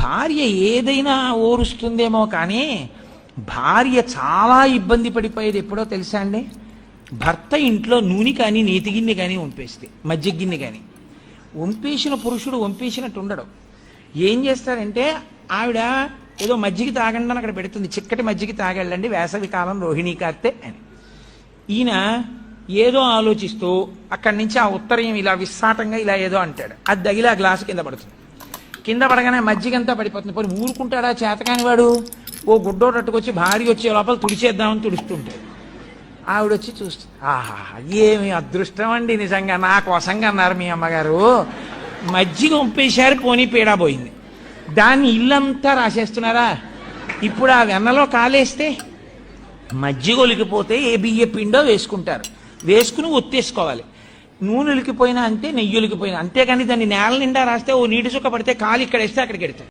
భార్య ఏదైనా ఓరుస్తుందేమో కానీ భార్య చాలా ఇబ్బంది పడిపోయేది ఎప్పుడో తెలుసా అండి? భర్త ఇంట్లో నూనె కానీ నేతి గిన్నె కానీ వంపేస్తే, మజ్జిగ గిన్నె కానీ వంపేసిన పురుషుడు వంపేసినట్టు ఉండడు. ఏం చేస్తారంటే ఆవిడ ఏదో మజ్జిగ తాగండి అని అక్కడ పెడుతుంది, చిక్కటి మజ్జిగ తాగెళ్ళండి వేసవి కాలం రోహిణీ కార్తె అని. ఈయన ఏదో ఆలోచిస్తూ అక్కడి నుంచి ఆ ఉత్తరయం ఇలా విస్సాటంగా ఇలా ఏదో అంటాడు, అది తగిలి ఆ గ్లాసు కింద పడుతుంది. కింద పడగానే మజ్జిగంతా పడిపోతుంది. పోనీ ఊరుకుంటాడా చేతకాని వాడు? ఓ గుడ్డోడు అట్టుకొచ్చి భార్య వచ్చే లోపల తుడిచేద్దామని తుడుస్తుంటాడు. ఆవిడ వచ్చి చూస్తుంది, ఆహా ఏమి అదృష్టం అండి, నిజంగా నా కోసంగా అన్నారు మీ అమ్మగారు, మజ్జిగ వంపేశారు పోనీ పీడా పోయింది. దాన్ని ఇల్లంతా రాసేస్తున్నారా? ఇప్పుడు ఆ వెన్నలో కాలేస్తే మజ్జిగ ఒలికిపోతే ఏ బియ్య పిండో వేసుకుంటారు, వేసుకుని ఒత్తేసుకోవాలి. నూనె ఒలికిపోయినా అంతే, నెయ్యి ఒలికిపోయినా అంతేగాని దాన్ని నేల నిండా రాస్తే ఓ నీటి చుక్క పడితే కాలు ఇక్కడ వేస్తే అక్కడికి వెళ్తాయి.